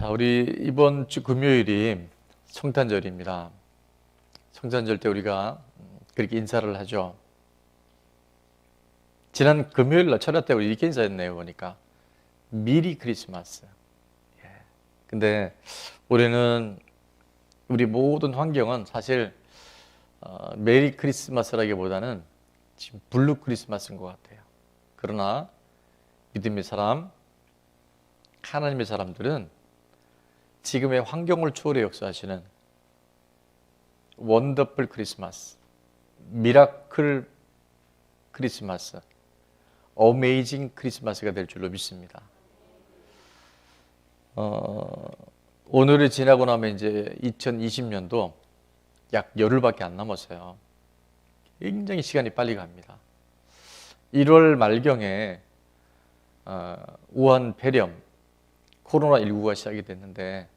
자, 우리 이번 주 금요일이 성탄절입니다. 성탄절 때 우리가 그렇게 인사를 하죠. 지난 금요일 날 철야 때 우리 이렇게 인사했네요. 보니까 미리 크리스마스. 근데 올해는 우리 모든 환경은 사실 메리 크리스마스라기보다는 지금 블루 크리스마스인 것 같아요. 그러나 믿음의 사람, 하나님의 사람들은 지금의 환경을 초월해 역사하시는 원더풀 크리스마스, 미라클 크리스마스, 어메이징 크리스마스가 될 줄로 믿습니다. 오늘이 지나고 나면 이제 2020년도 약 열흘밖에 안 남았어요. 굉장히 시간이 빨리 갑니다. 1월 말경에 우한 폐렴, 코로나19가 시작이 됐는데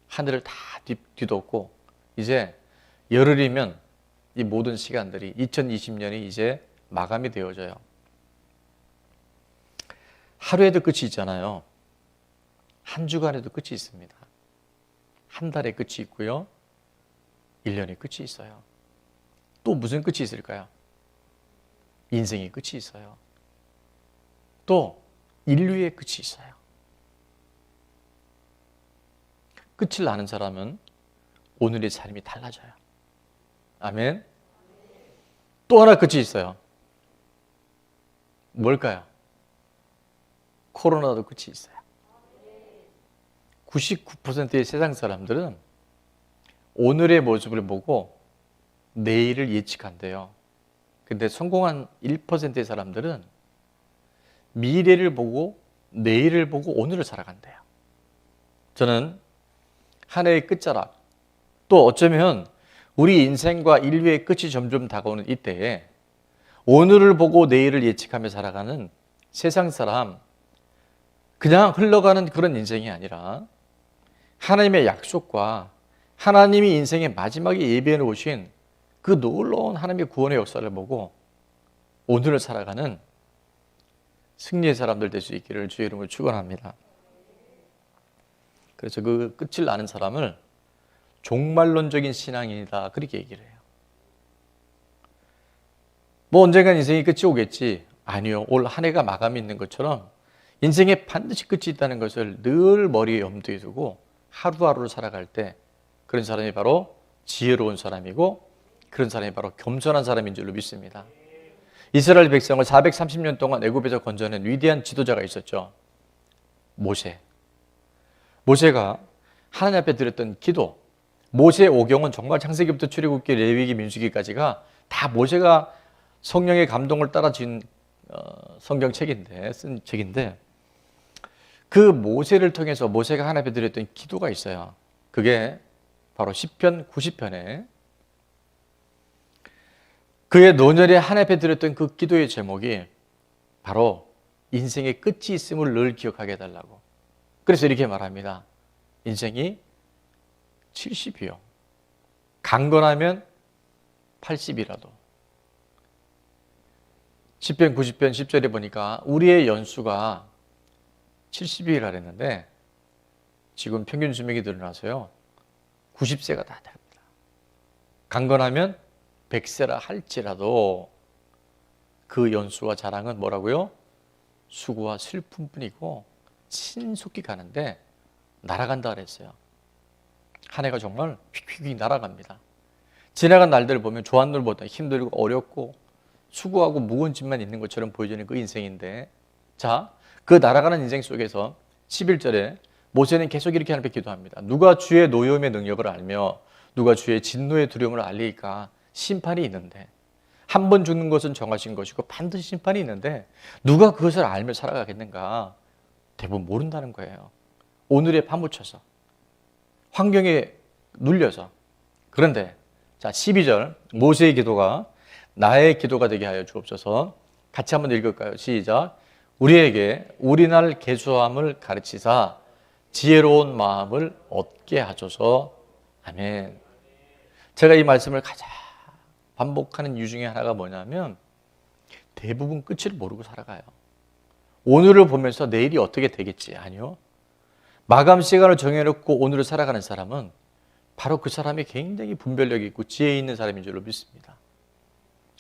하늘을 다 뒤덮고 이제 열흘이면 이 모든 시간들이 2020년이 이제 마감이 되어져요. 하루에도 끝이 있잖아요. 한 주간에도 끝이 있습니다. 한 달에 끝이 있고요. 1년에 끝이 있어요. 또 무슨 끝이 있을까요? 인생의 끝이 있어요. 또 인류의 끝이 있어요. 끝을 아는 사람은 오늘의 삶이 달라져요. 아멘. 또 하나 끝이 있어요. 뭘까요? 코로나도 끝이 있어요. 99%의 세상 사람들은 오늘의 모습을 보고 내일을 예측한대요. 근데 성공한 1%의 사람들은 미래를 보고 내일을 보고 오늘을 살아간대요. 저는 한 해의 끝자락, 또 어쩌면 우리 인생과 인류의 끝이 점점 다가오는 이때에 오늘을 보고 내일을 예측하며 살아가는 세상 사람, 그냥 흘러가는 그런 인생이 아니라 하나님의 약속과 하나님이 인생의 마지막에 예비해 놓으신 그 놀라운 하나님의 구원의 역사를 보고 오늘을 살아가는 승리의 사람들 될 수 있기를 주의 이름으로 축원합니다. 그래서 그 끝을 아는 사람을 종말론적인 신앙인이다, 그렇게 얘기를 해요. 뭐 언젠간 인생이 끝이 오겠지. 아니요, 올 한 해가 마감이 있는 것처럼 인생에 반드시 끝이 있다는 것을 늘 머리에 염두에 두고 하루하루를 살아갈 때 그런 사람이 바로 지혜로운 사람이고 그런 사람이 바로 겸손한 사람인 줄로 믿습니다. 이스라엘 백성을 430년 동안 애굽에서 건져낸 위대한 지도자가 있었죠. 모세가 하나님 앞에 드렸던 기도, 모세의 오경은 정말 창세기부터 출애굽기, 레위기, 민수기까지가 다 모세가 성령의 감동을 따라 지은 성경책인데, 쓴 책인데, 그 모세를 통해서 모세가 하나님 앞에 드렸던 기도가 있어요. 그게 바로 시편 90편에 그의 노년에 하나님 앞에 드렸던 그 기도의 제목이 바로 인생의 끝이 있음을 늘 기억하게 해달라고. 그래서 이렇게 말합니다. 인생이 70이요. 강건하면 80이라도. 시편 90편 10절에 보니까 우리의 연수가 70이라 그랬는데 지금 평균 수명이 늘어나서요. 90세가 다 됩니다. 강건하면 100세라 할지라도 그 연수와 자랑은 뭐라고요? 수고와 슬픔뿐이고 신속히 가는데 날아간다 그랬어요. 한 해가 정말 휙휙 날아갑니다. 지나간 날들을 보면 조한놀보다 힘들고 어렵고 수고하고 무거운 짐만 있는 것처럼 보여지는 그 인생인데, 자, 그 날아가는 인생 속에서 11절에 모세는 계속 이렇게 하나님께 기도합니다. 누가 주의 노여움의 능력을 알며 누가 주의 진노의 두려움을 알리까? 심판이 있는데, 한 번 죽는 것은 정하신 것이고 반드시 심판이 있는데 누가 그것을 알며 살아가겠는가? 대부분 모른다는 거예요. 오늘에 파묻혀서, 환경에 눌려서. 그런데 자, 12절 모세의 기도가 나의 기도가 되게 하여 주옵소서. 같이 한번 읽을까요? 시작. 우리에게 우리날 계수함을 가르치사 지혜로운 마음을 얻게 하소서. 아멘. 제가 이 말씀을 가장 반복하는 이유 중에 하나가 뭐냐면 대부분 끝을 모르고 살아가요. 오늘을 보면서 내일이 어떻게 되겠지? 아니요. 마감 시간을 정해놓고 오늘을 살아가는 사람은 바로 그 사람이 굉장히 분별력이 있고 지혜 있는 사람인 줄로 믿습니다.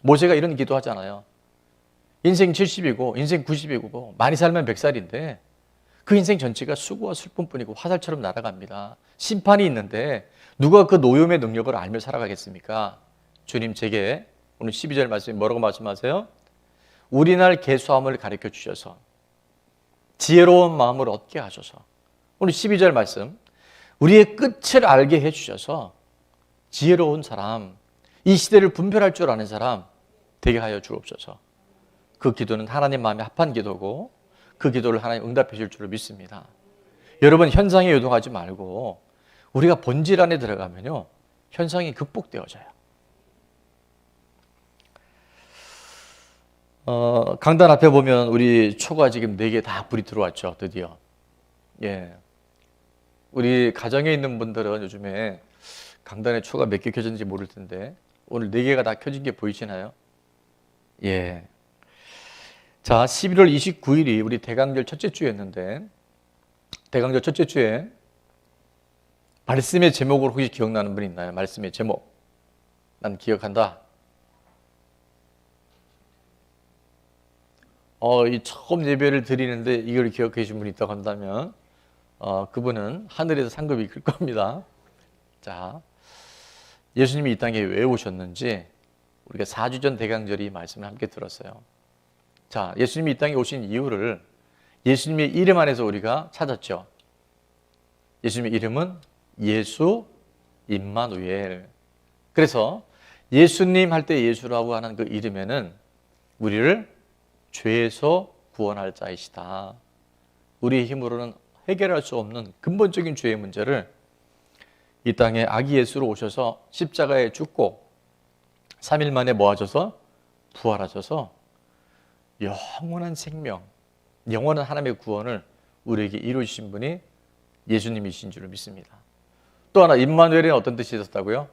모세가 이런 기도하잖아요. 인생 70이고 인생 90이고 많이 살면 100살인데 그 인생 전체가 수고와 슬픔뿐이고 화살처럼 날아갑니다. 심판이 있는데 누가 그 노염의 능력을 알며 살아가겠습니까? 주님 제게 오늘 12절 말씀에 뭐라고 말씀하세요? 우리 날 계수함을 가르쳐 주셔서 지혜로운 마음을 얻게 하셔서 오늘 12절 말씀 우리의 끝을 알게 해주셔서 지혜로운 사람, 이 시대를 분별할 줄 아는 사람 되게 하여 주옵소서. 그 기도는 하나님 마음에 합한 기도고 그 기도를 하나님 응답해 줄 줄을 믿습니다. 여러분 현상에 요동하지 말고 우리가 본질 안에 들어가면요 현상이 극복되어져요. 강단 앞에 보면 우리 초가 지금 4개 다 불이 들어왔죠. 드디어. 예. 우리 가정에 있는 분들은 요즘에 강단에 초가 몇 개 켜졌는지 모를 텐데 오늘 4개가 다 켜진 게 보이시나요? 예. 자, 11월 29일이 우리 대강절 첫째 주였는데 대강절 첫째 주에 말씀의 제목을 혹시 기억나는 분 있나요? 말씀의 제목. 난 기억한다. 이 처음 예배를 드리는데 이걸 기억해 주신 분이 있다고 한다면 그분은 하늘에서 상급이 클 겁니다. 자, 예수님이 이 땅에 왜 오셨는지 우리가 4주 전 대강절이 말씀을 함께 들었어요. 자, 예수님이 이 땅에 오신 이유를 예수님의 이름 안에서 우리가 찾았죠. 예수님의 이름은 예수 임마누엘. 그래서 예수님 할 때 예수라고 하는 그 이름에는 우리를 죄에서 구원할 자이시다. 우리의 힘으로는 해결할 수 없는 근본적인 죄의 문제를 이 땅에 아기 예수로 오셔서 십자가에 죽고 3일 만에 모아져서 부활하셔서 영원한 생명, 영원한 하나님의 구원을 우리에게 이루신 분이 예수님이신 줄 믿습니다. 또 하나 임마누엘은 어떤 뜻이 있었다고요?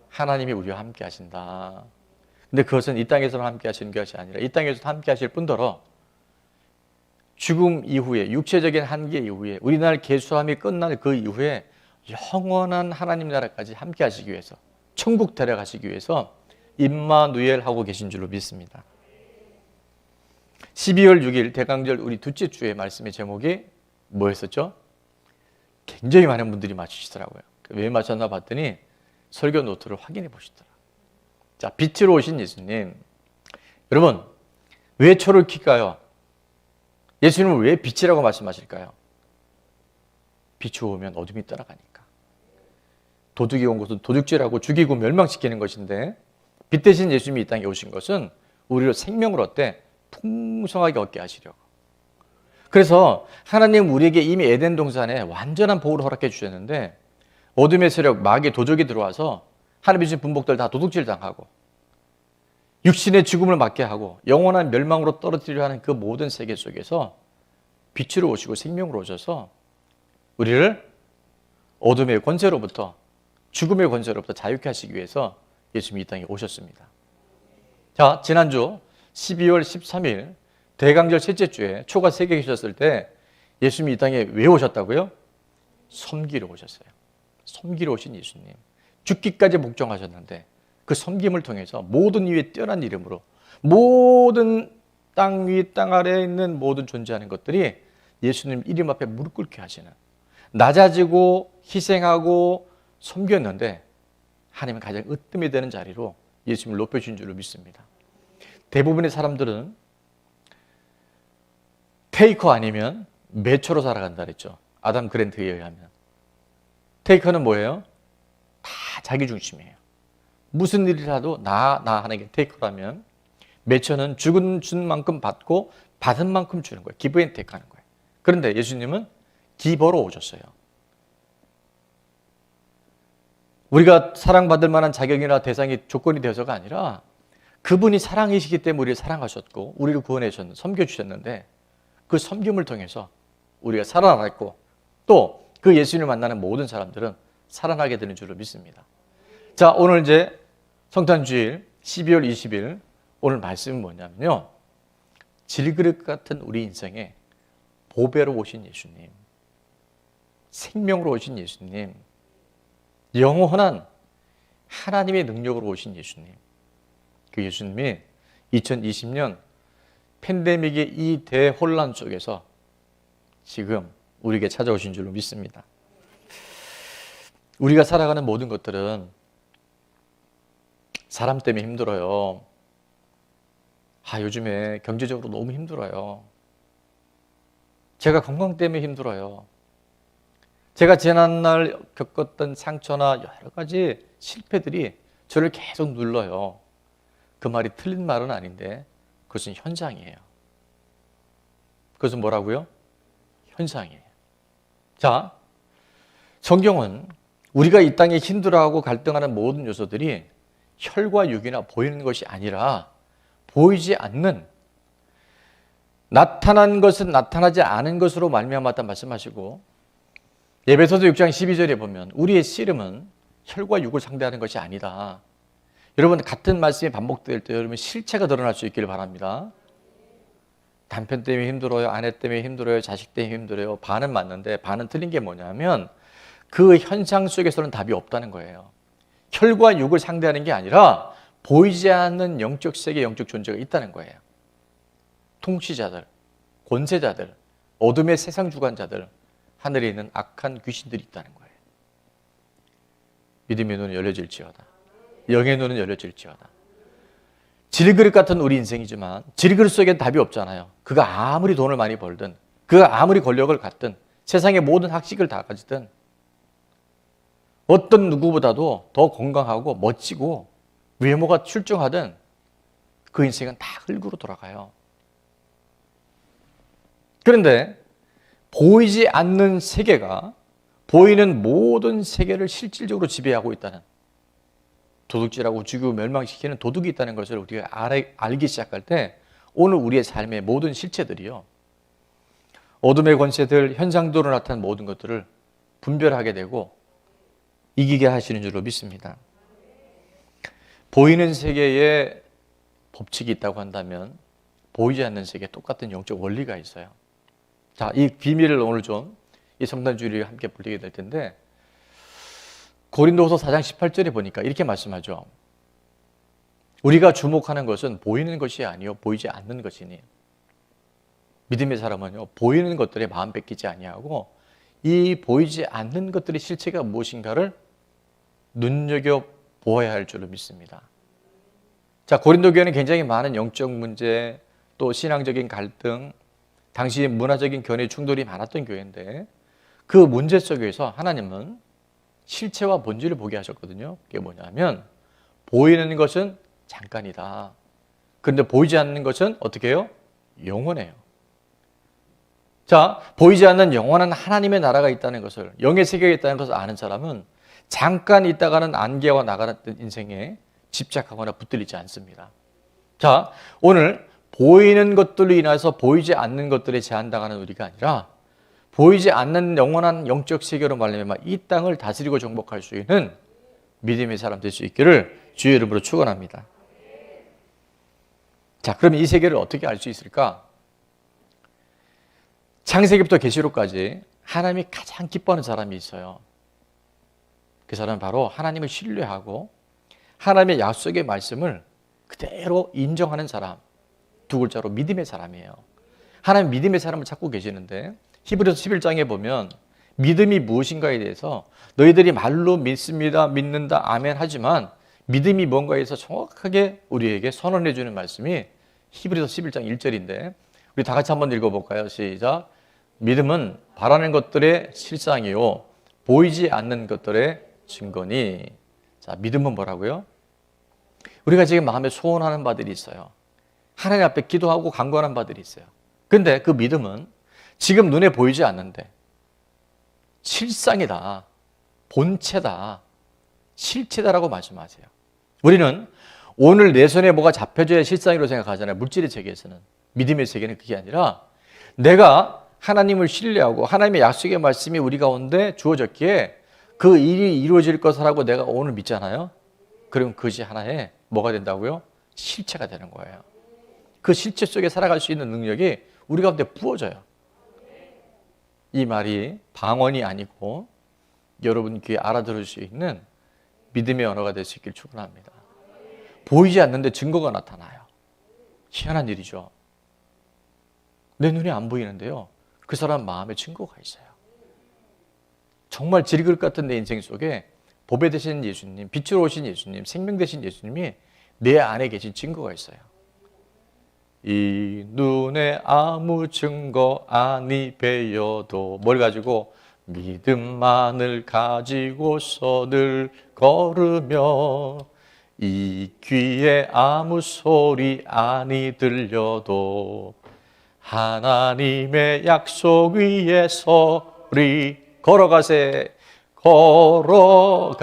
하나님이 우리와 함께 하신다. 근데 그것은 이 땅에서만 함께 하시는 것이 아니라 이 땅에서도 함께 하실 뿐더러 죽음 이후에 육체적인 한계 이후에 우리 날 계수함이 끝난 그 이후에 영원한 하나님 나라까지 함께 하시기 위해서 천국 데려가시기 위해서 임마누엘 하고 계신 줄로 믿습니다. 12월 6일 대강절 우리 둘째 주의 말씀의 제목이 뭐였었죠? 굉장히 많은 분들이 맞추시더라고요. 왜 맞췄나 봤더니 설교 노트를 확인해 보시더라고요. 자, 빛으로 오신 예수님. 여러분, 왜 초를 킬까요? 예수님은 왜 빛이라고 말씀하실까요? 빛이 오면 어둠이 따라가니까. 도둑이 온 것은 도둑질하고 죽이고 멸망시키는 것인데 빛 대신 예수님이 이 땅에 오신 것은 우리를 생명을 얻되 풍성하게 얻게 하시려고. 그래서 하나님 우리에게 이미 에덴 동산에 완전한 복을 허락해 주셨는데 어둠의 세력, 마귀의 도적이 들어와서 하나님이 주신 분복들 다 도둑질 당하고 육신의 죽음을 맞게 하고 영원한 멸망으로 떨어뜨리려 하는 그 모든 세계 속에서 빛으로 오시고 생명으로 오셔서 우리를 어둠의 권세로부터 죽음의 권세로부터 자유케 하시기 위해서 예수님이 이 땅에 오셨습니다. 자, 지난주 12월 13일 대강절 셋째 주에 초가 3개 계셨을 때 예수님이 이 땅에 왜 오셨다고요? 섬기러 오셨어요. 섬기러 오신 예수님. 죽기까지 복종하셨는데 그 섬김을 통해서 모든 이유에 뛰어난 이름으로 모든 땅 위, 땅 아래에 있는 모든 존재하는 것들이 예수님 이름 앞에 무릎 꿇게 하시는 낮아지고 희생하고 섬겼는데 하나님은 가장 으뜸이 되는 자리로 예수님을 높여주신 줄로 믿습니다. 대부분의 사람들은 테이커 아니면 매초로 살아간다 그랬죠. 아담 그랜트에 의하면. 테이커는 뭐예요? 다 자기 중심이에요. 무슨 일이라도 나 하는 게 테이커라면 매초는 준 만큼 받고 받은 만큼 주는 거예요. 기브 앤 테이크 하는 거예요. 그런데 예수님은 기버로 오셨어요. 우리가 사랑받을 만한 자격이나 대상이 조건이 되어서가 아니라 그분이 사랑이시기 때문에 우리를 사랑하셨고 우리를 구원해 주셨는데 섬겨주셨는데 그 섬김을 통해서 우리가 살아났고 또 그 예수님을 만나는 모든 사람들은 살아나게 되는 줄로 믿습니다. 자, 오늘 이제 성탄주일 12월 20일 오늘 말씀은 뭐냐면요. 질그릇 같은 우리 인생에 보배로 오신 예수님. 생명으로 오신 예수님, 영원한 하나님의 능력으로 오신 예수님, 그 예수님이 2020년 팬데믹의 이 대혼란 속에서 지금 우리에게 찾아오신 줄로 믿습니다. 우리가 살아가는 모든 것들은 사람 때문에 힘들어요. 요즘에 경제적으로 너무 힘들어요. 제가 건강 때문에 힘들어요. 제가 지난날 겪었던 상처나 여러 가지 실패들이 저를 계속 눌러요. 그 말이 틀린 말은 아닌데 그것은 현상이에요. 그것은 뭐라고요? 현상이에요. 자, 성경은 우리가 이 땅에 힘들어하고 갈등하는 모든 요소들이 혈과 육이나 보이는 것이 아니라 보이지 않는, 나타난 것은 나타나지 않은 것으로 말미암았다 말씀하시고, 에베소서 6장 12절에 보면 우리의 씨름은 혈과 육을 상대하는 것이 아니다. 여러분, 같은 말씀이 반복될 때 여러분 실체가 드러날 수 있기를 바랍니다. 남편 때문에 힘들어요, 아내 때문에 힘들어요, 자식 때문에 힘들어요. 반은 맞는데 반은 틀린 게 뭐냐면 그 현상 속에서는 답이 없다는 거예요. 혈과 육을 상대하는 게 아니라 보이지 않는 영적 세계, 영적 존재가 있다는 거예요. 통치자들, 권세자들, 어둠의 세상 주관자들, 하늘에 있는 악한 귀신들이 있다는 거예요. 믿음의 눈은 열려질지어다. 영의 눈은 열려질지어다. 질그릇 같은 우리 인생이지만 질그릇 속엔 답이 없잖아요. 그가 아무리 돈을 많이 벌든, 그가 아무리 권력을 갖든, 세상의 모든 학식을 다 가지든, 어떤 누구보다도 더 건강하고 멋지고 외모가 출중하든 그 인생은 다 흙으로 돌아가요. 그런데 보이지 않는 세계가 보이는 모든 세계를 실질적으로 지배하고 있다는, 도둑질하고 죽이고 멸망시키는 도둑이 있다는 것을 우리가 알기 시작할 때 오늘 우리의 삶의 모든 실체들이요, 어둠의 권세들, 현상도로 나타난 모든 것들을 분별하게 되고 이기게 하시는 줄로 믿습니다. 보이는 세계에 법칙이 있다고 한다면 보이지 않는 세계에 똑같은 영적 원리가 있어요. 자, 이 비밀을 오늘 좀 이 성탄주일에 함께 불리게 될 텐데, 고린도후서 4장 18절에 보니까 이렇게 말씀하죠. 우리가 주목하는 것은 보이는 것이 아니요 보이지 않는 것이니, 믿음의 사람은요 보이는 것들에 마음 뺏기지 아니하고 이 보이지 않는 것들의 실체가 무엇인가를 눈여겨 보아야 할 줄로 믿습니다. 자, 고린도 교회는 굉장히 많은 영적 문제, 또 신앙적인 갈등, 당시 문화적인 견해 충돌이 많았던 교회인데, 그 문제 속에서 하나님은 실체와 본질을 보게 하셨거든요. 그게 뭐냐면 보이는 것은 잠깐이다. 그런데 보이지 않는 것은 어떻게 해요? 영원해요. 자, 보이지 않는 영원한 하나님의 나라가 있다는 것을, 영의 세계가 있다는 것을 아는 사람은 잠깐 있다가는 안개와 나가는 인생에 집착하거나 붙들리지 않습니다. 자, 오늘 보이는 것들로 인해서 보이지 않는 것들에 제한당하는 우리가 아니라 보이지 않는 영원한 영적 세계로 말미암아 이 땅을 다스리고 정복할 수 있는 믿음의 사람 될 수 있기를 주의 이름으로 축원합니다. 자, 그러면 이 세계를 어떻게 알 수 있을까? 창세기부터 계시록까지 하나님이 가장 기뻐하는 사람이 있어요. 그 사람은 바로 하나님을 신뢰하고 하나님의 약속의 말씀을 그대로 인정하는 사람, 두 글자로 믿음의 사람이에요. 하나님 믿음의 사람을 찾고 계시는데, 히브리서 11장에 보면 믿음이 무엇인가에 대해서 너희들이 말로 믿습니다, 믿는다, 아멘 하지만 믿음이 뭔가에 대해서 정확하게 우리에게 선언해 주는 말씀이 히브리서 11장 1절인데 우리 다 같이 한번 읽어볼까요? 시작. 믿음은 바라는 것들의 실상이요 보이지 않는 것들의 증거니. 자, 믿음은 뭐라고요? 우리가 지금 마음에 소원하는 바들이 있어요. 하나님 앞에 기도하고 간구하는 바들이 있어요. 근데 그 믿음은 지금 눈에 보이지 않는데 실상이다, 본체다, 실체다라고 말씀하세요. 우리는 오늘 내 손에 뭐가 잡혀져야 실상이라고 생각하잖아요. 물질의 세계에서는. 믿음의 세계는 그게 아니라 내가 하나님을 신뢰하고 하나님의 약속의 말씀이 우리 가운데 주어졌기에 그 일이 이루어질 것이라고 내가 오늘 믿잖아요. 그럼 그것이 하나의 뭐가 된다고요? 실체가 되는 거예요. 그 실체 속에 살아갈 수 있는 능력이 우리 가운데 부어져요. 이 말이 방언이 아니고 여러분 귀에 알아들을 수 있는 믿음의 언어가 될 수 있길 축원합니다. 보이지 않는데 증거가 나타나요. 희한한 일이죠. 내 눈에 안 보이는데요, 그 사람 마음에 증거가 있어요. 정말 질그릇 같은 내 인생 속에 보배 되신 예수님, 빛으로 오신 예수님, 생명 되신 예수님이 내 안에 계신 증거가 있어요. 이 눈에 아무 증거 아니 배여도 뭘 가지고? 믿음만을 가지고서 늘 걸으며 이 귀에 아무 소리 아니 들려도 하나님의 약속 위에 서리 걸어가세 걸어가세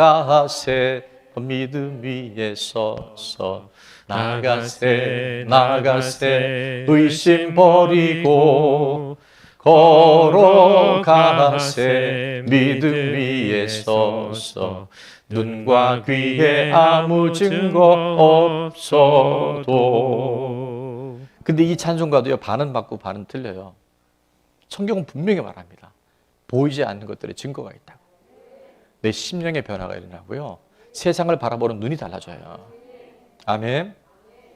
믿음 위에 서서 나가세 의심 버리고 걸어가세 믿음 위에 서서 눈과 귀에 아무 증거 없어도. 근데 이 찬송가도요, 반은 맞고 반은 틀려요. 성경은 분명히 말합니다. 보이지 않는 것들의 증거가 있다고. 내 심령의 변화가 일어나고요, 세상을 바라보는 눈이 달라져요. 아멘.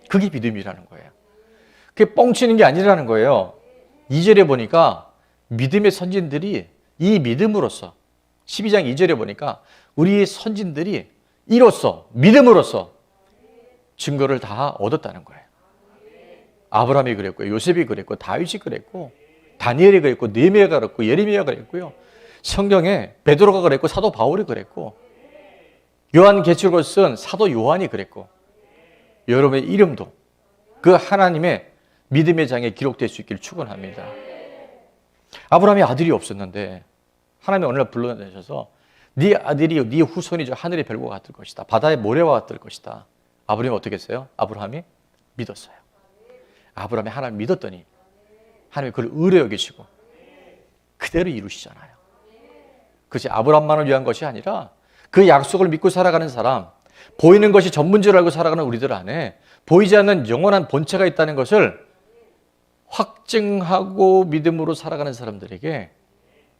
그게 믿음이라는 거예요. 그게 뻥치는 게 아니라는 거예요. 2절에 보니까 믿음의 선진들이 이 믿음으로써, 12장 2절에 보니까 우리 선진들이 이로써 믿음으로써 증거를 다 얻었다는 거예요. 아브라함이 그랬고, 요셉이 그랬고, 다윗이 그랬고, 다니엘이 그랬고, 느헤미야가 그랬고, 예레미야가 그랬고요, 성경에 베드로가 그랬고, 사도 바울이 그랬고, 요한계시록을 쓴 사도 요한이 그랬고, 여러분의 이름도 그 하나님의 믿음의 장에 기록될 수 있기를 축원합니다. 아브라함이 아들이 없었는데 하나님이 어느 날 불러내셔서 네 아들이 네 후손이 저 하늘의 별과 같을 것이다, 바다의 모래와 같을 것이다. 아브라함이 어떻게 했어요? 아브라함이 믿었어요. 아브라함이 하나님 믿었더니 하나님이 그를 의뢰 여기시고 그대로 이루시잖아요. 그것이 아브라함만을 위한 것이 아니라 그 약속을 믿고 살아가는 사람, 보이는 것이 전부인 줄 알고 살아가는 우리들 안에 보이지 않는 영원한 본체가 있다는 것을 확증하고 믿음으로 살아가는 사람들에게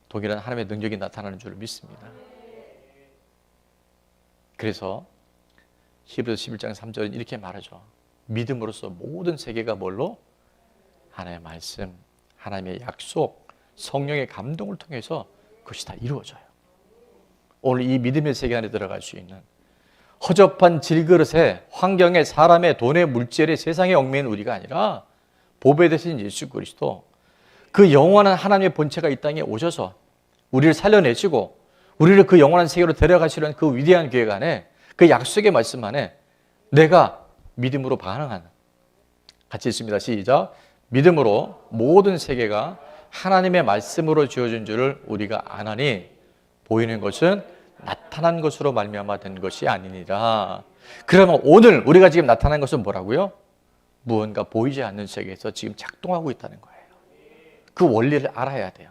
동일한 하나님의 능력이 나타나는 줄 믿습니다. 그래서 히브리서 11장 3절은 이렇게 말하죠. 믿음으로써 모든 세계가 뭘로? 하나님의 말씀, 하나님의 약속, 성령의 감동을 통해서 그것이 다 이루어져요. 오늘 이 믿음의 세계 안에 들어갈 수 있는 허접한 질그릇에 환경에 사람의 돈의 물질의 세상에 얽매인 우리가 아니라 보배 되신 예수 그리스도, 그 영원한 하나님의 본체가 이 땅에 오셔서 우리를 살려내시고 우리를 그 영원한 세계로 데려가시려는 그 위대한 계획 안에, 그 약속의 말씀 안에 내가 믿음으로 반응하는, 같이 있습니다. 시작. 믿음으로 모든 세계가 하나님의 말씀으로 지어진 줄을 우리가 아나니 보이는 것은 나타난 것으로 말미암아 된 것이 아니니라. 그러면 오늘 우리가 지금 나타난 것은 뭐라고요? 무언가 보이지 않는 세계에서 지금 작동하고 있다는 거예요. 그 원리를 알아야 돼요.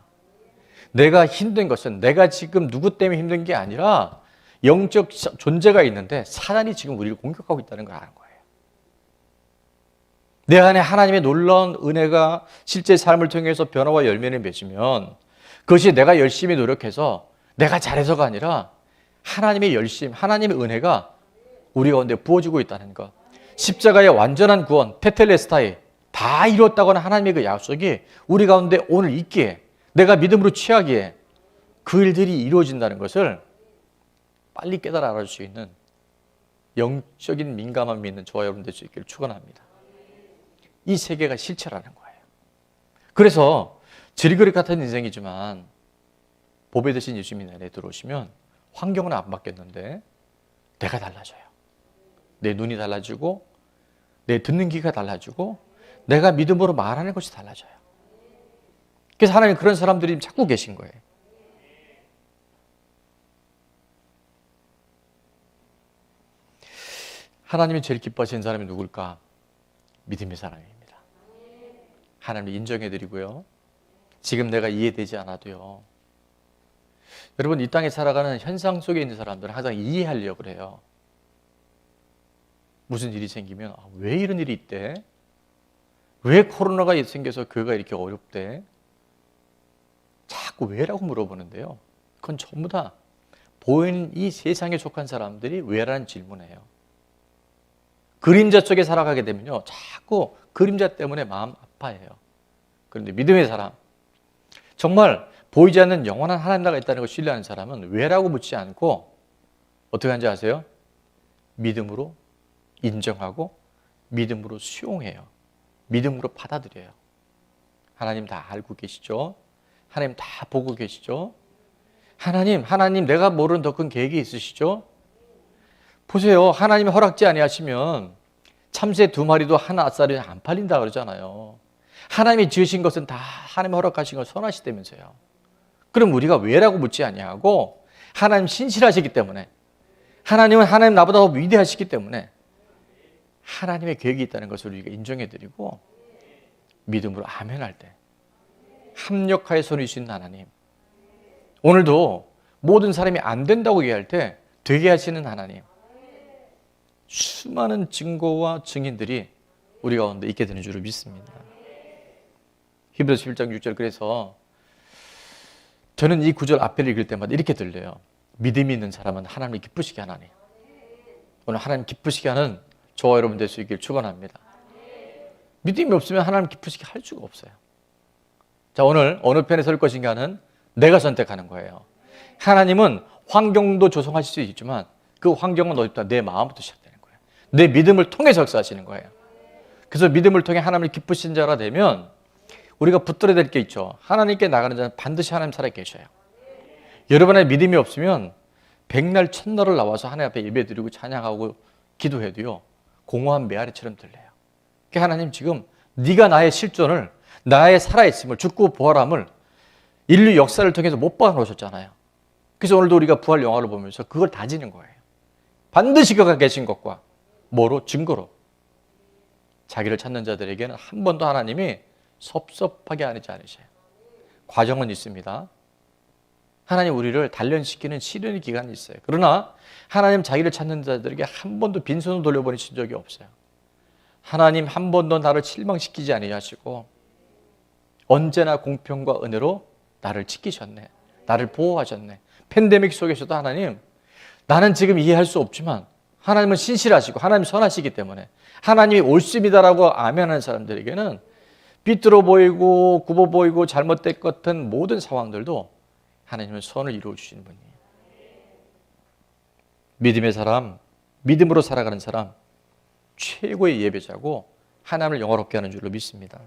내가 힘든 것은 내가 지금 누구 때문에 힘든 게 아니라 영적 존재가 있는데 사단이 지금 우리를 공격하고 있다는 걸 아는 거예요. 내 안에 하나님의 놀라운 은혜가 실제 삶을 통해서 변화와 열매를 맺으면 그것이 내가 열심히 노력해서 내가 잘해서가 아니라 하나님의 열심, 하나님의 은혜가 우리 가운데 부어지고 있다는 것. 십자가의 완전한 구원, 테텔레스타이 다 이뤘다고 하는 하나님의 그 약속이 우리 가운데 오늘 있기에, 내가 믿음으로 취하기에 그 일들이 이루어진다는 것을 빨리 깨달아 알아줄 수 있는 영적인 민감함이 있는 저와 여러분 될 수 있기를 축원합니다. 이 세계가 실체라는 거예요. 그래서 질그릇 같은 인생이지만 보배 되신 예수님 안에 들어오시면 환경은 안 바뀌었는데 내가 달라져요. 내 눈이 달라지고 내 듣는 귀가 달라지고 내가 믿음으로 말하는 것이 달라져요. 그래서 하나님 그런 사람들이 자꾸 계신 거예요. 하나님이 제일 기뻐하시는 사람이 누굴까? 믿음의 사람입니다. 하나님을 인정해드리고요. 지금 내가 이해되지 않아도요. 여러분, 이 땅에 살아가는 현상 속에 있는 사람들은 항상 이해하려고 해요. 무슨 일이 생기면 왜 이런 일이 있대? 왜 코로나가 생겨서 교회가 이렇게 어렵대? 자꾸 왜라고 물어보는데요. 그건 전부 다 보이는 이 세상에 속한 사람들이 왜라는 질문이에요. 그림자 속에 살아가게 되면요, 자꾸 그림자 때문에 마음 아파해요. 그런데 믿음의 사람, 정말 보이지 않는 영원한 하나님 나라가 있다는 걸 신뢰하는 사람은 왜라고 묻지 않고 어떻게 하는지 아세요? 믿음으로 인정하고 믿음으로 수용해요. 믿음으로 받아들여요. 하나님 다 알고 계시죠? 하나님 다 보고 계시죠? 하나님 내가 모르는 더 큰 계획이 있으시죠? 보세요. 하나님이 허락지 아니하시면 참새 2마리도 한 아싸리 안 팔린다 그러잖아요. 하나님이 지으신 것은 다 하나님이 허락하신 걸 선하시다면서요. 그럼 우리가 왜라고 묻지 아니하고 하나님 신실하시기 때문에, 하나님은 하나님 나보다 더 위대하시기 때문에 하나님의 계획이 있다는 것을 우리가 인정해드리고 믿음으로 아멘할 때 합력하여 손을 주신 하나님, 오늘도 모든 사람이 안 된다고 얘기할 때 되게 하시는 하나님, 수많은 증거와 증인들이 우리 가운데 있게 되는 줄을 믿습니다. 히브리서 11장 6절, 그래서 저는 이 구절 앞에를 읽을 때마다 이렇게 들려요. 믿음이 있는 사람은 하나님을 기쁘시게 하나니. 오늘 하나님 기쁘시게 하는 저와 여러분 될 수 있기를 축원합니다. 믿음이 없으면 하나님 기쁘시게 할 수가 없어요. 자, 오늘 어느 편에 설 것인가는 내가 선택하는 거예요. 하나님은 환경도 조성하실 수 있지만 그 환경은 어디부터? 내 마음부터 시작되는 거예요. 내 믿음을 통해서 역사하시는 거예요. 그래서 믿음을 통해 하나님을 기쁘신 자가 되면 우리가 붙들어야 될 게 있죠. 하나님께 나가는 자는 반드시 하나님 살아 계셔요. 여러분의 믿음이 없으면 백날 첫날을 나와서 하나님 앞에 예배드리고 찬양하고 기도해도요, 공허한 메아리처럼 들려요. 그러니까 하나님 지금 네가 나의 실존을, 나의 살아있음을, 죽고 부활함을 인류 역사를 통해서 못 박아놓으셨잖아요. 그래서 오늘도 우리가 부활 영화를 보면서 그걸 다지는 거예요. 반드시 그가 계신 것과 뭐로? 증거로. 자기를 찾는 자들에게는 한 번도 하나님이 섭섭하게 하지 않으셔요. 과정은 있습니다. 하나님 우리를 단련시키는 시련의 기간이 있어요. 그러나 하나님 자기를 찾는 자들에게 한 번도 빈손으로 돌려보내신 적이 없어요. 하나님 한 번도 나를 실망시키지 아니하시고 언제나 공평과 은혜로 나를 지키셨네. 나를 보호하셨네. 팬데믹 속에서도 하나님, 나는 지금 이해할 수 없지만 하나님은 신실하시고 하나님 선하시기 때문에 하나님이 옳습니다라고 아멘하는 사람들에게는 삐뚤어 보이고 굽어 보이고 잘못된 것 같은 모든 상황들도 하나님은 선을 이루어 주시는 분이에요. 믿음의 사람, 믿음으로 살아가는 사람, 최고의 예배자고 하나님을 영화롭게 하는 줄로 믿습니다.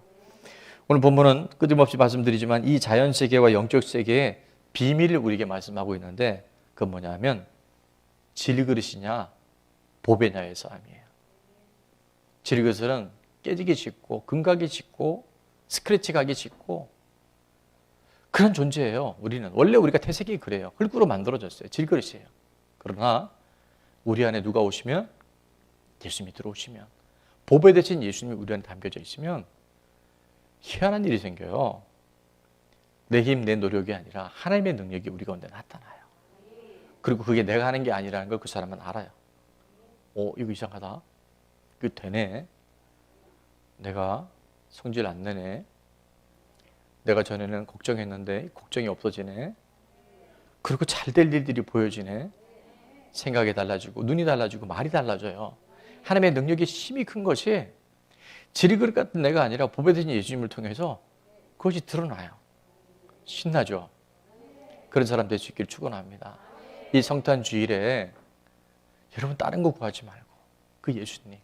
오늘 본문은 끊임없이 말씀드리지만 이 자연세계와 영적 세계의 비밀을 우리에게 말씀하고 있는데 그건 뭐냐 하면 질그릇이냐 보배냐의 싸움이에요. 질그릇은 깨지기 쉽고 금가기 쉽고 스크래치 가기 쉽고 그런 존재예요. 우리는 원래 우리가 태색이 그래요. 흙으로 만들어졌어요. 질그릇이에요. 그러나 우리 안에 누가 오시면, 예수님이 들어오시면, 보배 대신 예수님이 우리 안에 담겨져 있으면 희한한 일이 생겨요. 내 힘, 내 노력이 아니라 하나님의 능력이 우리 가운데 나타나요. 그리고 그게 내가 하는 게 아니라는 걸 그 사람은 알아요. 이거 이상하다. 이거 되네. 내가 성질 안 내네. 내가 전에는 걱정했는데 걱정이 없어지네. 그리고 잘 될 일들이 보여지네. 생각이 달라지고 눈이 달라지고 말이 달라져요. 하나님의 능력이 힘이 큰 것이 지리그릇 같은 내가 아니라 보배 대신 예수님을 통해서 그것이 드러나요. 신나죠? 그런 사람 될 수 있기를 축원합니다. 이 성탄 주일에 여러분 다른 거 구하지 말고 그 예수님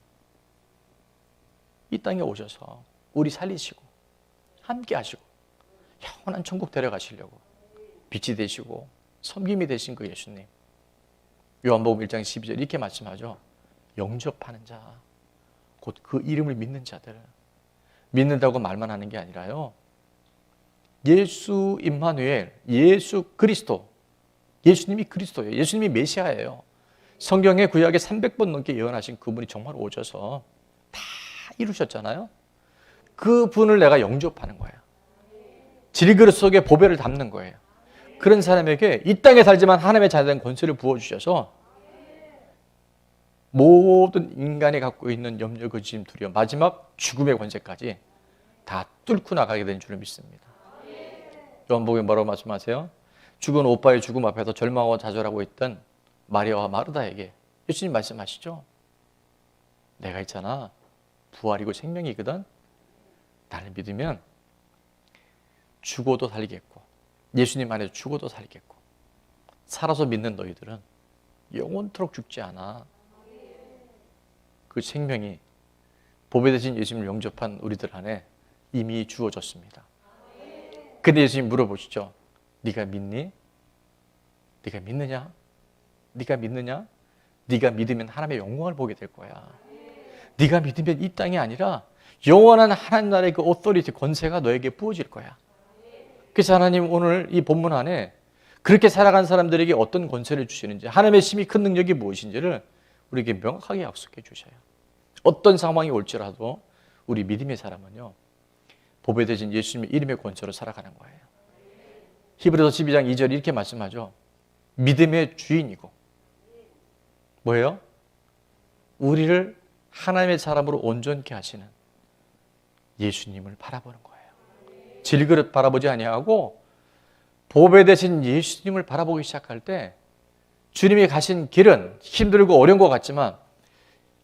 이 땅에 오셔서 우리 살리시고 함께 하시고 영원한 천국 데려가시려고 빛이 되시고 섬김이 되신 그 예수님, 요한복음 1장 12절 이렇게 말씀하죠. 영접하는 자, 곧 그 이름을 믿는 자들, 믿는다고 말만 하는 게 아니라요, 예수 임마누엘, 예수 그리스도, 예수님이 그리스도예요. 예수님이 메시아예요. 성경에 구약에 300번 넘게 예언하신 그분이 정말 오셔서 다 이루셨잖아요. 그 분을 내가 영접하는 거예요. 질그릇 속에 보배를 담는 거예요. 그런 사람에게 이 땅에 살지만 하나님의 자녀된 권세를 부어주셔서 모든 인간이 갖고 있는 염려, 근심, 두려움, 마지막 죽음의 권세까지 다 뚫고 나가게 된 줄을 믿습니다. 요한복음에 뭐라고 말씀하세요? 죽은 오빠의 죽음 앞에서 절망하고 좌절하고 있던 마리아와 마르다에게 예수님 말씀하시죠. 내가 있잖아. 부활이고 생명이거든. 나를 믿으면 죽어도 살리겠고 예수님 안에서 죽어도 살리겠고 살아서 믿는 너희들은 영원토록 죽지 않아. 그 생명이 보배 대신 예수님을 영접한 우리들 안에 이미 주어졌습니다. 근데 예수님 물어보시죠. 네가 믿니? 네가 믿느냐? 네가 믿느냐? 네가 믿으면 하나님의 영광을 보게 될 거야. 네가 믿으면 이 땅이 아니라 영원한 하나님 나라의 그 오토리티 권세가 너에게 부어질 거야. 그래서 하나님 오늘 이 본문 안에 그렇게 살아간 사람들에게 어떤 권세를 주시는지, 하나님의 심히 큰 능력이 무엇인지를 우리에게 명확하게 약속해 주셔요. 어떤 상황이 올지라도 우리 믿음의 사람은요, 보배 대신 예수님의 이름의 권세로 살아가는 거예요. 히브리서 12장 2절 이렇게 말씀하죠. 믿음의 주인이고 뭐예요? 우리를 하나님의 사람으로 온전케 하시는 예수님을 바라보는 거예요. 질그릇 바라보지 아니하고 보배 대신 예수님을 바라보기 시작할 때 주님이 가신 길은 힘들고 어려운 것 같지만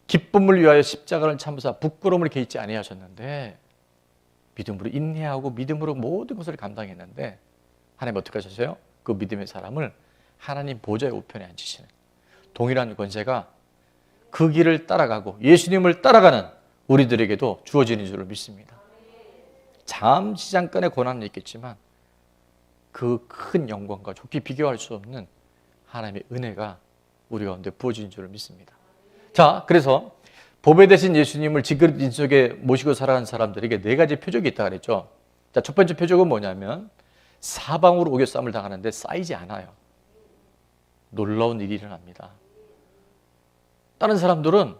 기쁨을 위하여 십자가를 참으사 부끄러움을 개의치 아니하셨는데 믿음으로 인내하고 믿음으로 모든 것을 감당했는데 하나님 어떻게 하셨어요? 그 믿음의 사람을 하나님 보좌의 우편에 앉히시는 동일한 권세가 그 길을 따라가고 예수님을 따라가는 우리들에게도 주어지는 줄을 믿습니다. 잠시 잠깐의 고난은 있겠지만 그 큰 영광과 좋게 비교할 수 없는 하나님의 은혜가 우리 가운데 부어지는 줄을 믿습니다. 자, 그래서 보배 대신 예수님을 지그릇 인속에 모시고 살아가는 사람들에게 네 가지 표적이 있다고 그랬죠. 자, 첫 번째 표적은 뭐냐면 사방으로 우겨싸움을 당하는데 쌓이지 않아요. 놀라운 일이 일어납니다. 다른 사람들은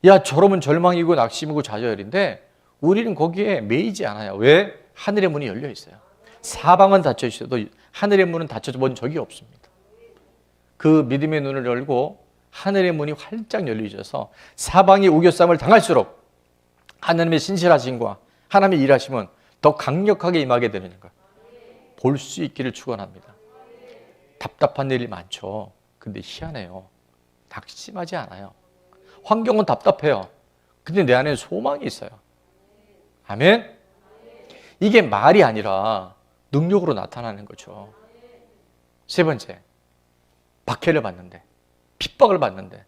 야, 저러면 절망이고 낙심이고 좌절인데 우리는 거기에 매이지 않아요. 왜? 하늘의 문이 열려 있어요. 사방은 닫혀 있어도 하늘의 문은 닫혀져 본 적이 없습니다. 그 믿음의 눈을 열고 하늘의 문이 활짝 열려 있어서 사방이 우겨싸움을 당할수록 하나님의 신실하심과 하나님의 일하심은 더 강력하게 임하게 되는 것. 볼 수 있기를 축원합니다. 답답한 일이 많죠. 근데 희한해요. 낙심하지 않아요. 환경은 답답해요. 근데 내 안에 소망이 있어요. 아멘? 이게 말이 아니라 능력으로 나타나는 거죠. 세 번째, 박해를 받는데, 핍박을 받는데,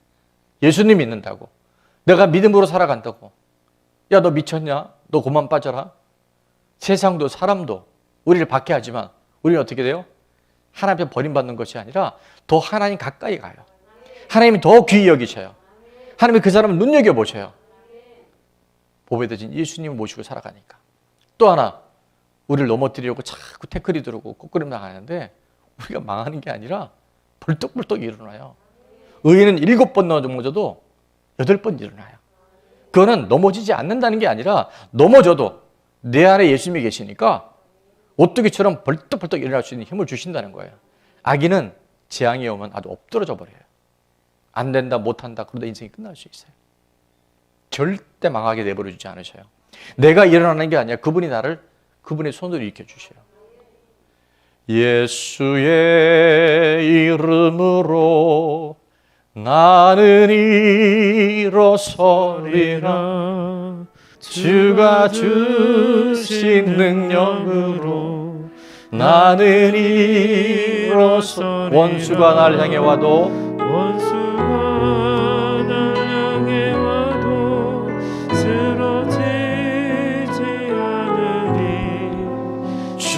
예수님 믿는다고, 내가 믿음으로 살아간다고, 야, 너 미쳤냐? 너 그만 빠져라. 세상도 사람도 우리를 박해하지만 우리는 어떻게 돼요? 하나님 앞에 버림받는 것이 아니라 더 하나님 가까이 가요. 하나님이 더 귀히 여기셔요. 하나님이 그 사람을 눈여겨보셔요. 보배 대신 예수님을 모시고 살아가니까. 또 하나, 우리를 넘어뜨리려고 자꾸 태클이 들어오고 꼬꾸림 나가는데 우리가 망하는 게 아니라 벌떡벌떡 일어나요. 의인은 7번 넘어져도 8번 일어나요. 그거는 넘어지지 않는다는 게 아니라 넘어져도 내 안에 예수님이 계시니까 오뚜기처럼 벌떡벌떡 일어날 수 있는 힘을 주신다는 거예요. 악인은 재앙이 오면 아주 엎드러져 버려요. 안 된다, 못한다, 그러다 인생이 끝날 수 있어요. 절대 망하게 내버려 주지 않으셔요. 내가 일어나는 게 아니라 그분이 나를 그분의 손으로 일으켜 주셔요. 예수의 이름으로 나는 일어서리라. 주가 주신 능력으로 나는 일어서. 원수가 날 향해 와도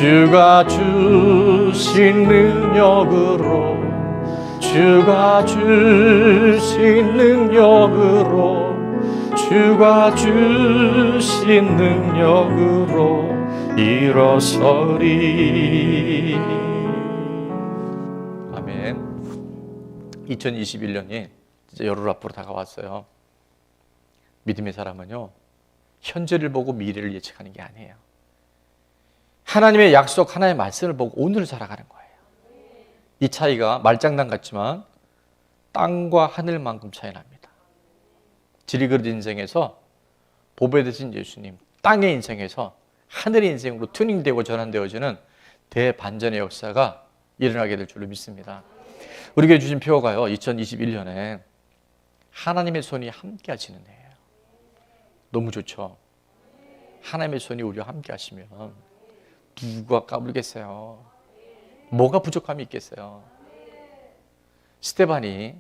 주가 주신 능력으로, 주가 주신 능력으로, 주가 주신 능력으로 일어서리. 아멘. 2021년이 이제 열흘 앞으로 다가왔어요. 믿음의 사람은요, 현재를 보고 미래를 예측하는 게 아니에요. 하나님의 약속, 하나님의 말씀을 보고 오늘을 살아가는 거예요. 이 차이가 말장난 같지만 땅과 하늘만큼 차이 납니다. 지리그릇 인생에서 보배 대신 예수님, 땅의 인생에서 하늘의 인생으로 튜닝되고 전환되어지는 대반전의 역사가 일어나게 될 줄로 믿습니다. 우리에게 주신 표어가요, 2021년에 하나님의 손이 함께 하시는 해예요. 너무 좋죠? 하나님의 손이 우리와 함께 하시면 누가 까불겠어요? 뭐가 부족함이 있겠어요? 스데반이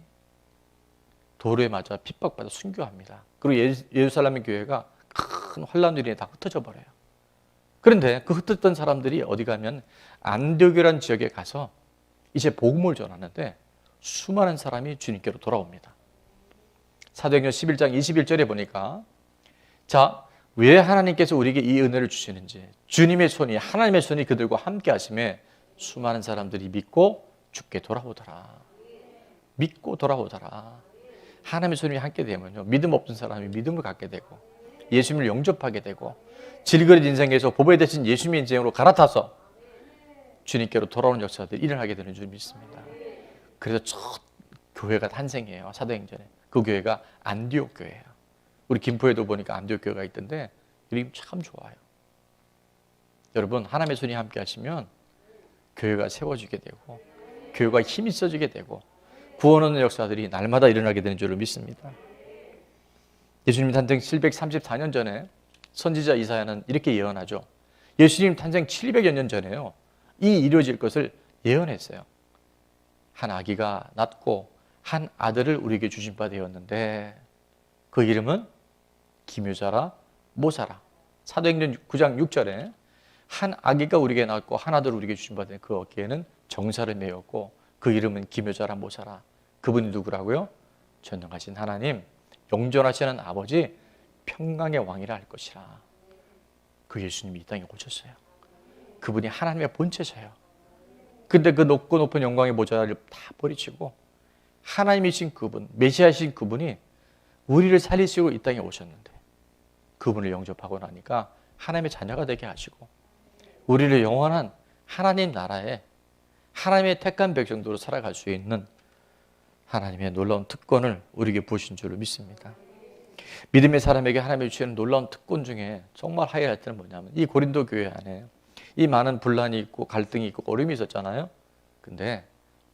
도로에 맞아 핍박받아 순교합니다. 그리고 예루살렘 교회가 큰 환란으로 인해 다 흩어져 버려요. 그런데 그 흩어졌던 사람들이 어디 가면 안디옥이라는 지역에 가서 이제 복음을 전하는데 수많은 사람이 주님께로 돌아옵니다. 사도행전 11장 21절에 보니까, 자, 왜 하나님께서 우리에게 이 은혜를 주시는지, 주님의 손이, 하나님의 손이 그들과 함께 하심에 수많은 사람들이 믿고 주께 돌아오더라. 믿고 돌아오더라. 하나님의 손이 함께 되면요, 믿음 없던 사람이 믿음을 갖게 되고 예수님을 영접하게 되고 질그릇 인생에서 보배 대신 예수님의 인생으로 갈아타서 주님께로 돌아오는 역사들이 일어나게 되는 줄 믿습니다. 그래서 첫 교회가 탄생해요. 사도행전에. 그 교회가 안디옥 교회예요. 우리 김포에도 보니까 안디옥 교회가 있던데 이름 참 좋아요. 여러분, 하나님의 손이 함께 하시면 교회가 세워지게 되고 교회가 힘이 써지게 되고 구원 얻는 역사들이 날마다 일어나게 되는 줄로 믿습니다. 예수님 탄생 734년 전에 선지자 이사야는 이렇게 예언하죠. 예수님 탄생 700여 년 전에요, 이 이루어질 것을 예언했어요. 한 아기가 낳고 한 아들을 우리에게 주신 바 되었는데 그 이름은 기묘자라 모사라. 사도행전 9장 6절에 한 아기가 우리에게 낳고 한 아들을 우리에게 주신 바 되었는데 그 어깨에는 정사를 메었고 그 이름은 기묘자라 모사라. 그분이 누구라고요? 전능하신 하나님, 영존하시는 아버지, 평강의 왕이라 할 것이라. 그 예수님이 이 땅에 오셨어요. 그분이 하나님의 본체셔요. 근데 그 높고 높은 영광의 모자를 다 버리시고 하나님이신 그분, 메시아이신 그분이 우리를 살리시고 이 땅에 오셨는데 그분을 영접하고 나니까 하나님의 자녀가 되게 하시고 우리를 영원한 하나님 나라에 하나님의 택한 백성도로 살아갈 수 있는 하나님의 놀라운 특권을 우리에게 부으신 줄로 믿습니다. 믿음의 사람에게 하나님이 주시는 놀라운 특권 중에 정말 하이라이트는 뭐냐면 이 고린도 교회 안에 이 많은 분란이 있고 갈등이 있고 어려움이 있었잖아요. 근데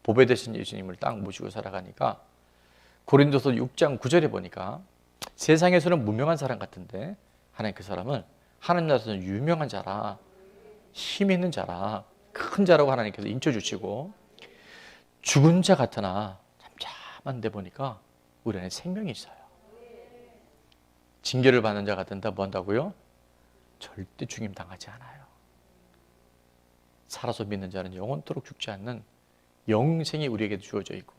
보배 되신 예수님을 딱 모시고 살아가니까 고린도서 6장 9절에 보니까 세상에서는 무명한 사람 같은데 하나님 그 사람을 하나님 나라에서는 유명한 자라, 힘 있는 자라, 큰 자라고 하나님께서 인쳐주시고 죽은 자 같으나 잠잠한데 보니까 우리 안에 생명이 있어요. 징계를 받는 자 같은데 뭐 한다고요? 절대 죽임 당하지 않아요. 살아서 믿는 자는 영원토록 죽지 않는 영생이 우리에게 주어져 있고.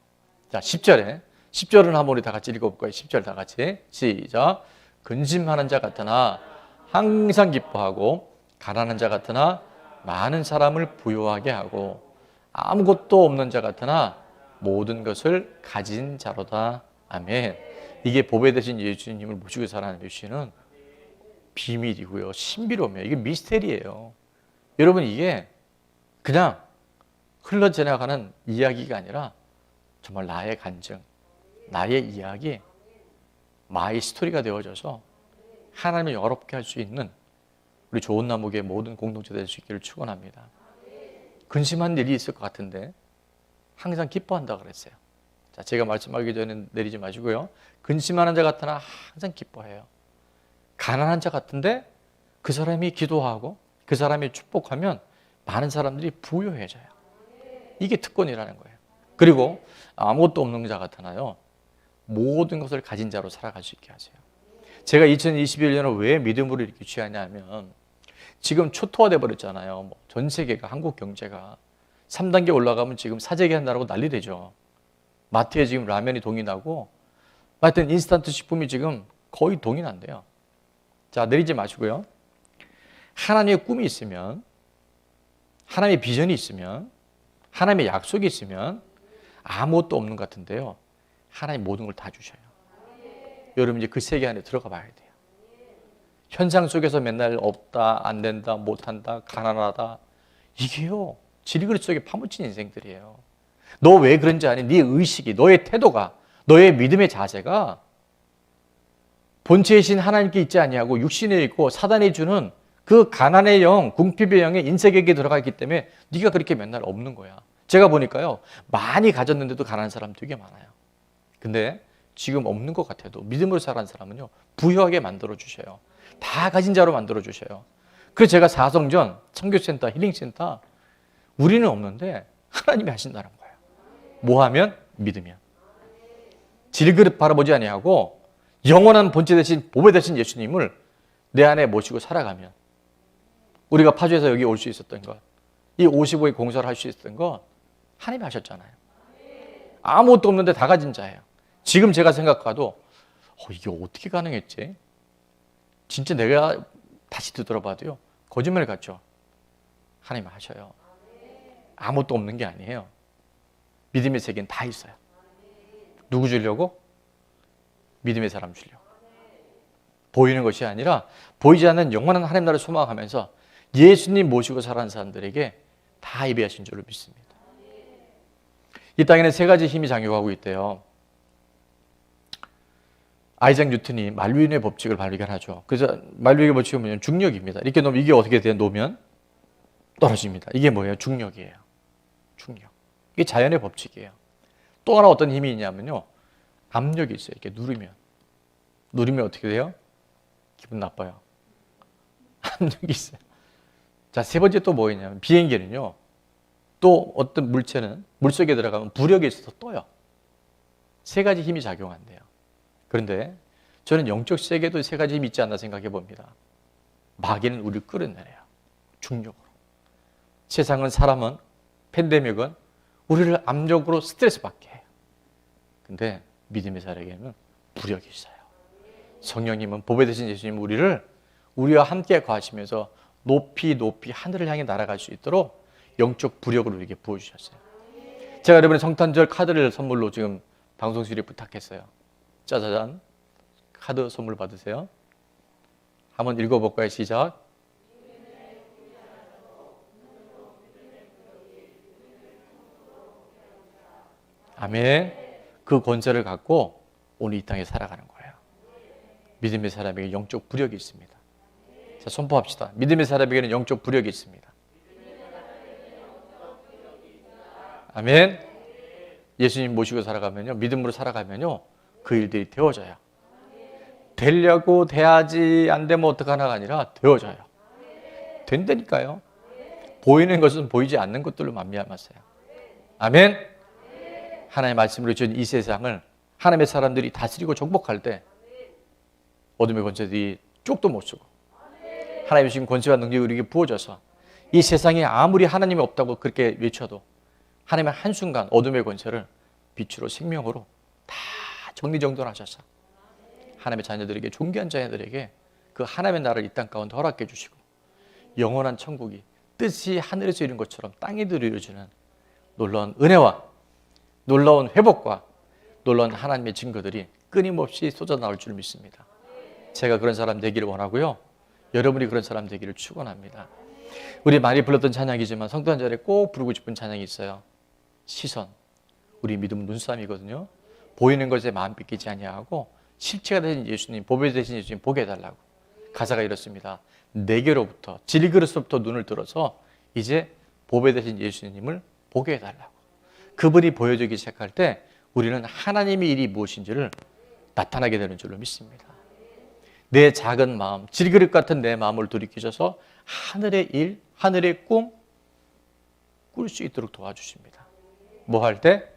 자, 10절은 한번 우리 다 같이 읽어볼까요? 10절 다 같이 시작. 근심하는 자 같으나 항상 기뻐하고 가난한 자 같으나 많은 사람을 부유하게 하고 아무것도 없는 자 같으나 모든 것을 가진 자로다. 아멘. 이게 보배 되신 예수님을 모시고 살아가는 예수는 비밀이고요, 신비로움이에요. 이게 미스테리예요. 여러분, 이게 그냥 흘러 지나가는 이야기가 아니라 정말 나의 간증, 나의 이야기, 마이 스토리가 되어져서 하나님을 영화롭게 할 수 있는 우리 좋은 나무교의 모든 공동체 될 수 있기를 축원합니다. 근심한 일이 있을 것 같은데 항상 기뻐한다 그랬어요. 자, 제가 말씀하기 전에 내리지 마시고요. 근심하는 자 같으나 항상 기뻐해요. 가난한 자 같은데 그 사람이 기도하고 그 사람이 축복하면 많은 사람들이 부유해져요. 이게 특권이라는 거예요. 그리고 아무것도 없는 자 같으나요, 모든 것을 가진 자로 살아갈 수 있게 하세요. 제가 2021년을 왜 믿음으로 이렇게 취하냐면 지금 초토화돼 버렸잖아요. 전 세계가, 한국 경제가 3단계 올라가면 지금 사재기 한다고 난리 되죠. 마트에 지금 라면이 동이 나고 하여튼 인스턴트 식품이 지금 거의 동이 난대요. 자, 내리지 마시고요. 하나님의 꿈이 있으면, 하나님의 비전이 있으면, 하나님의 약속이 있으면 아무것도 없는 것 같은데요, 하나님 모든 걸 다 주셔요. 여러분, 이제 그 세계 안에 들어가 봐야 돼요. 현상 속에서 맨날 없다, 안 된다, 못한다, 가난하다, 이게요 질그릇 속에 파묻힌 인생들이에요. 너 왜 그런지 아니? 네 의식이, 너의 태도가, 너의 믿음의 자세가 본체이신 하나님께 있지 아니하고 육신에 있고 사단이 주는 그 가난의 영, 궁핍의 영에 인색에게 들어가 있기 때문에 네가 그렇게 맨날 없는 거야. 제가 보니까요, 많이 가졌는데도 가난한 사람 되게 많아요. 근데 지금 없는 것 같아도 믿음으로 살아가는 사람은요, 부유하게 만들어 주셔요. 다 가진 자로 만들어 주셔요. 그래서 제가 사성전, 청교센터, 힐링센터, 우리는 없는데 하나님이 하신다는 거예요. 뭐 하면? 믿으면. 질그릇 바라보지 아니하고 영원한 본체 대신 보배 대신 예수님을 내 안에 모시고 살아가면, 우리가 파주에서 여기 올 수 있었던 것, 이 55의 공사를 할 수 있었던 것 하나님이 하셨잖아요. 아무것도 없는데 다 가진 자예요. 지금 제가 생각해도 이게 어떻게 가능했지? 진짜 내가 다시 되돌아봐도요, 거짓말 같죠? 하나님이 하셔요. 아무것도 없는 게 아니에요. 믿음의 세계는 다 있어요. 누구 주려고? 믿음의 사람 주려고. 보이는 것이 아니라 보이지 않는 영원한 하나님 나라를 소망하면서 예수님 모시고 살아가는 사람들에게 다 예비하신 줄로 믿습니다. 이 땅에는 세 가지 힘이 작용하고 있대요. 아이작 뉴턴이 만류인의 법칙을 발견하죠. 그래서 만류인의 법칙은 뭐냐면 중력입니다. 이렇게 놓으면 이게 어떻게 돼요? 놓으면 떨어집니다. 이게 뭐예요? 중력이에요. 중력. 이게 자연의 법칙이에요. 또 하나 어떤 힘이 있냐면요, 압력이 있어요. 이렇게 누르면 어떻게 돼요? 기분 나빠요. 압력이 있어요. 자, 세 번째 또 뭐냐면 비행기는요, 또 어떤 물체는 물속에 들어가면 부력이 있어서 떠요. 세 가지 힘이 작용한대요. 그런데 저는 영적 세계도 세 가지 힘이 있지 않나 생각해 봅니다. 마귀는 우리를 끌어내려요. 중력으로. 세상은, 사람은, 팬데믹은 우리를 압력으로 스트레스 받게 해요. 근데 믿음의 사람에게는 부력이 있어요. 성령님은, 보배 되신 예수님은 우리와 함께 거하시면서 높이 높이 하늘을 향해 날아갈 수 있도록 영적 부력을 우리에게 부어주셨어요. 제가 여러분의 성탄절 카드를 선물로 지금 방송실에 부탁했어요. 짜자잔, 카드 선물 받으세요. 한번 읽어볼까요? 시작. 아멘. 그 권세를 갖고 오늘 이 땅에 살아가는 거예요. 믿음의 사람에게 영적 부력이 있습니다. 자, 선포합시다. 믿음의 사람에게는 영적 부력이 있습니다. 아멘. 예수님 모시고 살아가면요, 믿음으로 살아가면요, 그 일들이 되어져요. 되려고 돼야지, 안 되면 어떡하나가 아니라 되어져요. 된다니까요. 보이는 것은 보이지 않는 것들로 만미암았어요. 아멘. 하나님의 말씀으로 준 이 세상을 하나님의 사람들이 다스리고 정복할 때 어둠의 권세들이 쪽도 못 쓰고 하나님의 주신 권세와 능력이 우리에게 부어져서 이 세상에 아무리 하나님이 없다고 그렇게 외쳐도 하나님의 한순간 어둠의 권세를 빛으로 생명으로 다 정리정돈하셔서 하나님의 자녀들에게, 존귀한 자녀들에게 그 하나님의 나라를 이 땅 가운데 허락해 주시고 영원한 천국이 뜻이 하늘에서 이룬 것처럼 땅에도 이루어지는 놀라운 은혜와 놀라운 회복과 놀라운 하나님의 증거들이 끊임없이 쏟아 나올 줄 믿습니다. 제가 그런 사람 되기를 원하고요, 여러분이 그런 사람 되기를 축원합니다. 우리 많이 불렀던 찬양이지만 성탄절에 꼭 부르고 싶은 찬양이 있어요. 시선. 우리 믿음은 눈싸움이거든요. 보이는 것에 마음 뺏기지 아니하고 실체가 되신 예수님, 보배 되신 예수님 보게 해달라고. 가사가 이렇습니다. 내게로부터, 질그릇으로부터 눈을 들어서 이제 보배 되신 예수님을 보게 해달라고. 그분이 보여주기 시작할 때 우리는 하나님의 일이 무엇인지를 나타나게 되는 줄로 믿습니다. 내 작은 마음, 질그릇 같은 내 마음을 돌이키셔서 하늘의 일, 하늘의 꿈 꿀 수 있도록 도와주십니다. 뭐 할 때?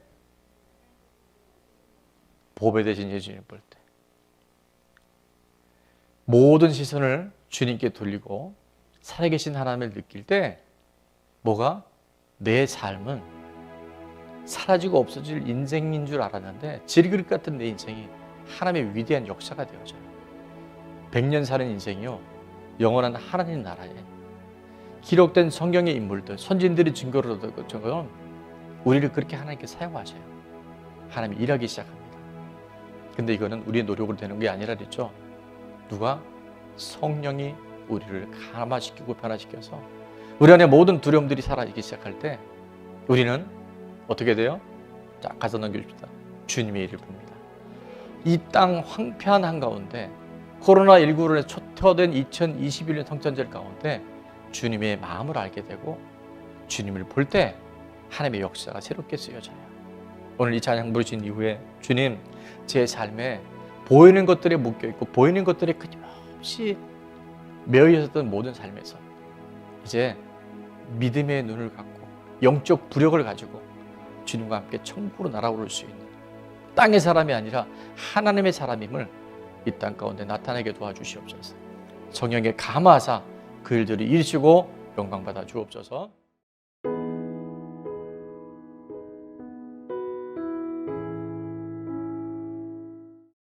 보배 되신 예수님 볼 때. 모든 시선을 주님께 돌리고 살아계신 하나님을 느낄 때 뭐가? 내 삶은 사라지고 없어질 인생인 줄 알았는데 질그릇 같은 내 인생이 하나님의 위대한 역사가 되어져요. 100년 사는 인생이요, 영원한 하나님 나라에 기록된 성경의 인물들, 선진들이 증거로 얻은 것처럼 우리를 그렇게 하나님께 사용하셔요. 하나님이 일하기 시작합니다. 근데 이거는 우리의 노력으로 되는 게 아니라 그랬죠. 누가? 성령이 우리를 감화시키고 변화시켜서 우리 안에 모든 두려움들이 사라지기 시작할 때 우리는 어떻게 돼요? 자, 가서 넘겨줍시다. 주님의 일을 봅니다. 이 땅 황폐한 한가운데 코로나19로 인해 초토화된 2021년 성탄절 가운데 주님의 마음을 알게 되고 주님을 볼 때 하나님의 역사가 새롭게 쓰여져요. 오늘 이 찬양 부르신 이후에 주님, 제 삶에 보이는 것들에 묶여있고 보이는 것들에 끊임없이 매여있었던 모든 삶에서 이제 믿음의 눈을 갖고 영적 부력을 가지고 주님과 함께 천국으로 날아오를 수 있는 땅의 사람이 아니라 하나님의 사람임을 이 땅 가운데 나타내게 도와주시옵소서. 성령에 감화하사 그 일들을 이루시고 영광받아 주옵소서.